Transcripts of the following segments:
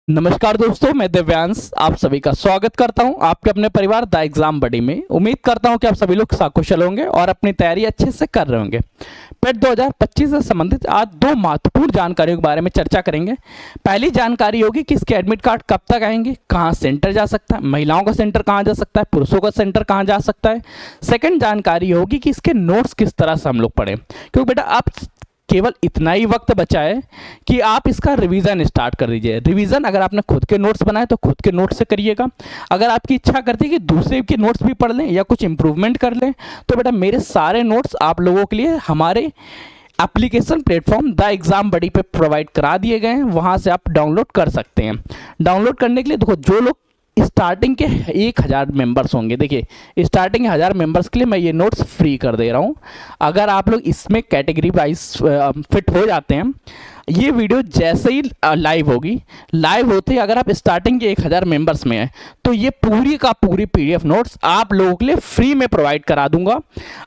नमस्कार दोस्तों, मैं दिव्यांश आप सभी का स्वागत करता हूं आपके अपने परिवार द एग्जाम बडी में। उम्मीद करता हूं कि आप सभी लोग सकुशल होंगे और अपनी तैयारी अच्छे से कर रहे होंगे। पेट 2025 से संबंधित आज दो महत्वपूर्ण जानकारियों के बारे में चर्चा करेंगे। पहली जानकारी होगी कि इसके एडमिट कार्ड कब तक आएंगे, कहां सेंटर जा सकता है, महिलाओं का सेंटर कहां जा सकता है, पुरुषों का सेंटर कहां जा सकता है। सेकंड जानकारी होगी कि इसके नोट्स किस तरह से हम लोग पढ़ें, क्योंकि बेटा आप केवल इतना ही वक्त बचा है कि आप इसका रिवीजन स्टार्ट कर दीजिए। रिवीजन अगर आपने खुद के नोट्स बनाए तो खुद के नोट्स से करिएगा। अगर आपकी इच्छा करती है कि दूसरे के नोट्स भी पढ़ लें या कुछ इंप्रूवमेंट कर लें तो बेटा मेरे सारे नोट्स आप लोगों के लिए हमारे एप्लीकेशन प्लेटफॉर्म द एग्जाम बडी पे प्रोवाइड करा दिए गए हैं, वहाँ से आप डाउनलोड कर सकते हैं। डाउनलोड करने के लिए देखो, जो लोग स्टार्टिंग के 1000 मेंबर्स होंगे, देखिए स्टार्टिंग के 1000 मेंबर्स के लिए मैं ये नोट्स फ्री कर दे रहा हूँ। अगर आप लोग इसमें कैटेगरी वाइज फिट हो जाते हैं, ये वीडियो जैसे ही लाइव होगी, लाइव होते ही अगर आप स्टार्टिंग के 1000 मेंबर्स में हैं तो ये पूरी का पूरी पीडीएफ नोट्स आप लोगों के लिए फ्री में प्रोवाइड करा दूंगा।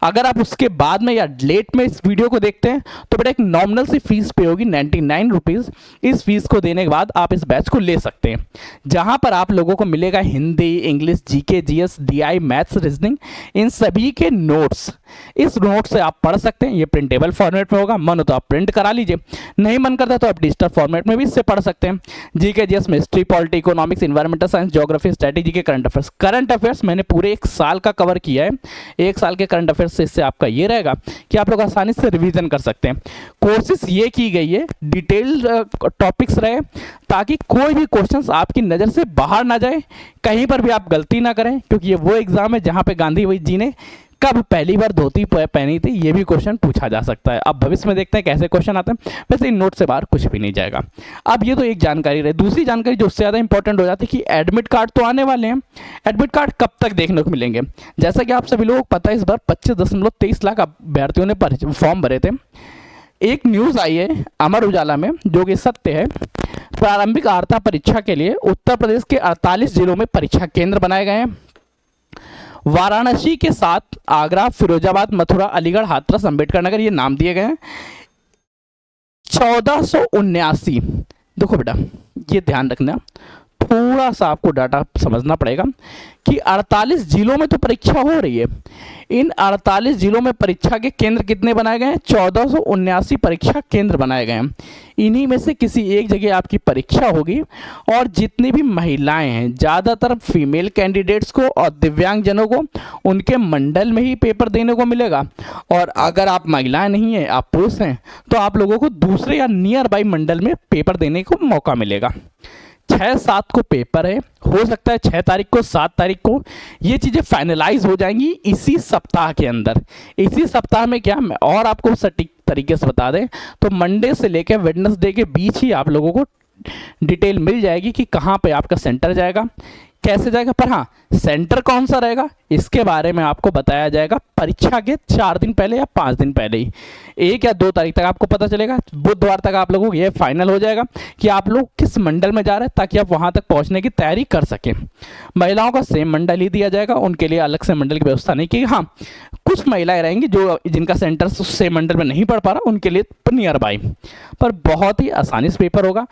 अगर आप उसके बाद में या लेट में इस वीडियो को देखते हैं तो बेटा एक नॉमिनल सी फीस पे होगी 99 रुपीज़। इस फीस को देने के बाद आप इस बैच को ले सकते हैं, जहां पर आप लोगों को मिलेगा Hindi, English, GK, GS, DI, maths, reasoning, इन सभी के नोट्स। इस नोट से आप पढ़ सकते हैं। ये प्रिंटेबल फॉर्मेट में होगा, मन हो तो आप प्रिंट करा लीजिए, नहीं मन करता तो आप डिजिटल फॉर्मेट में भी इससे पढ़ सकते हैं। जीके, जीएस में history, polity, economics, environmental science, geography, strategy के करंट अफेयर्स मैंने पूरे एक साल का कवर किया है। एक साल के करंट अफेयर्स से इससे आपका ये रहेगा कि आप लोग आसानी से रिवीजन कर सकते हैं। कोशिश ये की गई है डिटेल टॉपिक्स रहे ताकि कोई भी क्वेश्चंस आपकी नज़र से बाहर ना जाए, कहीं पर भी आप गलती ना करें, क्योंकि ये वो एग्जाम है जहाँ पे गांधी जी ने कब पहली बार धोती पहनी थी ये भी क्वेश्चन पूछा जा सकता है। अब भविष्य में देखते हैं कैसे क्वेश्चन आते हैं। वैसे इन नोट से बाहर कुछ भी नहीं जाएगा। अब ये तो एक जानकारी रही। दूसरी जानकारी जो उससे ज़्यादा इंपॉर्टेंट हो जाती है कि एडमिट कार्ड तो आने वाले हैं, एडमिट कार्ड कब तक देखने को मिलेंगे। जैसा कि आप सभी लोगों को पता है, इस बार 25.23 लाख अभ्यर्थियों ने फॉर्म भरे थे। एक न्यूज़ आई है अमर उजाला में जो कि सत्य है। प्रारंभिक अर्हता परीक्षा के लिए उत्तर प्रदेश के 48 जिलों में परीक्षा केंद्र बनाए गए हैं। वाराणसी के साथ आगरा, फिरोजाबाद, मथुरा, अलीगढ़, हाथरस, अंबेडकर नगर ये नाम दिए गए हैं। 1479, देखो बेटा ये ध्यान रखना, थोड़ा सा आपको डाटा समझना पड़ेगा कि 48 जिलों में तो परीक्षा हो रही है। इन 48 जिलों में परीक्षा के केंद्र कितने बनाए गए हैं? 1479 परीक्षा केंद्र बनाए गए हैं। इन्हीं में से किसी एक जगह आपकी परीक्षा होगी और जितनी भी महिलाएं हैं, ज़्यादातर फीमेल कैंडिडेट्स को और दिव्यांगजनों को उनके मंडल में ही पेपर देने को मिलेगा। और अगर आप महिलाएं नहीं हैं, आप पुरुष हैं, तो आप लोगों को दूसरे या नियर बाई मंडल में पेपर देने को मौका मिलेगा। 6-7 को पेपर है, हो सकता है 6 तारीख को, 7 तारीख को ये चीज़ें फाइनलाइज हो जाएंगी इसी सप्ताह के अंदर। इसी सप्ताह में क्या, मैं और आपको सटीक तरीके से बता दें तो मंडे से लेकर वेडनेसडे के बीच ही आप लोगों को डिटेल मिल जाएगी कि कहाँ पे आपका सेंटर जाएगा, कैसे जाएगा। पर हाँ, सेंटर कौन सा रहेगा इसके बारे में आपको बताया जाएगा परीक्षा के 4 दिन पहले या 5 दिन पहले ही। 1 या 2 तारीख तक आपको पता चलेगा। बुधवार तक आप लोगों को ये फाइनल हो जाएगा कि आप लोग किस मंडल में जा रहे हैं, ताकि आप वहाँ तक पहुँचने की तैयारी कर सकें। महिलाओं का सेम मंडल ही दिया जाएगा, उनके लिए अलग से मंडल की व्यवस्था नहीं की। हाँ, कुछ महिलाएं रहेंगी जो जिनका सेंटर सेम मंडल में नहीं पढ़ पा रहा, उनके लिए नियर बाई, पर बहुत ही आसानी से पेपर होगा।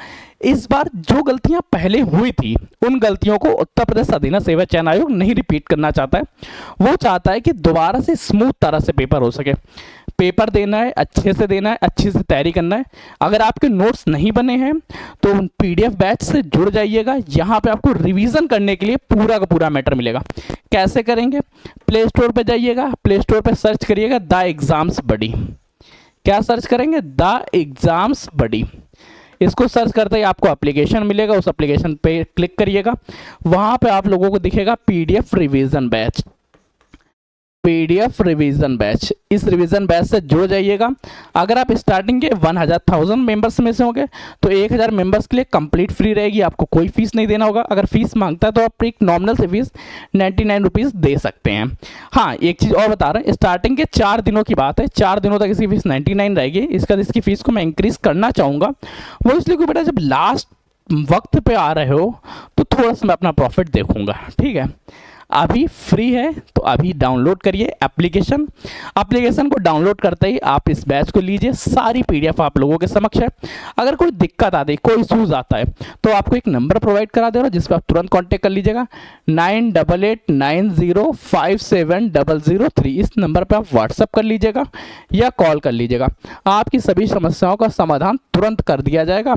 इस बार जो गलतियां पहले हुई थी उन गलतियों को उत्तर प्रदेश अधीनस्थ सेवा चयन आयोग नहीं रिपीट करना चाहता है। वो चाहता है कि दोबारा से स्मूथ तरह से पेपर हो सके। पेपर देना है, अच्छे से देना है, अच्छी से तैयारी करना है। अगर आपके नोट्स नहीं बने हैं तो पीडीएफ बैच से जुड़ जाइएगा। यहाँ पे आपको रिवीजन करने के लिए पूरा का पूरा मैटर मिलेगा। कैसे करेंगे? प्ले स्टोर पर जाइएगा, प्ले स्टोर पर सर्च करिएगा द एग्जाम्स बडी। क्या सर्च करेंगे? द एग्जाम्स बडी। इसको सर्च करते ही आपको एप्लीकेशन मिलेगा, उस एप्लीकेशन पे क्लिक करिएगा। वहाँ पे आप लोगों को दिखेगा PDF revision batch. PDF revision batch, इस रिवीजन बैच से जुड़ जाइएगा। अगर आप स्टार्टिंग के 1000 मेंबर्स में से होंगे तो 1000 मेंबर्स के लिए कंप्लीट फ्री रहेगी, आपको कोई फीस नहीं देना होगा। अगर फीस मांगता है तो आप एक नॉमिनल से फीस 99 रुपीज़ दे सकते हैं। हाँ, एक चीज़ और बता रहे हैं, स्टार्टिंग के 4 दिनों की बात है, 4 दिनों तक इसकी फीस 99 रहेगी। इसकी फीस को मैं इंक्रीज़ करना चाहूँगा, वो इसलिए कि बेटा जब लास्ट वक्त पे आ रहे हो तो थोड़ा सा मैं अपना प्रॉफिट देखूंगा, ठीक है। अभी फ्री है, तो अभी डाउनलोड करिए एप्लीकेशन को डाउनलोड करते ही आप इस बैच को लीजिए। सारी पीडीएफ आप लोगों के समक्ष है। अगर कोई दिक्कत आती है, कोई इशूज़ आता है, तो आपको एक नंबर प्रोवाइड करा दे रहा हूँ जिस पर आप तुरंत कांटेक्ट कर लीजिएगा, 9889057003। इस नंबर पर आप व्हाट्सअप कर लीजिएगा या कॉल कर लीजिएगा, आपकी सभी समस्याओं का समाधान तुरंत कर दिया जाएगा।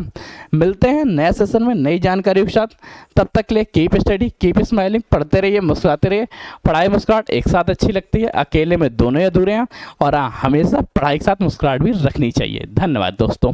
मिलते हैं नए सेशन में नई जानकारी के साथ। तब तक के लिए कीप स्टडी, कीप स्माइलिंग, पढ़ते रहिए, मुस्कुराते रहिए। पढ़ाई मुस्कुराहट एक साथ अच्छी लगती है, अकेले में दोनों ही अधूरे हैं, और हाँ, हमेशा पढ़ाई के साथ मुस्कुराहट भी रखनी चाहिए। धन्यवाद दोस्तों।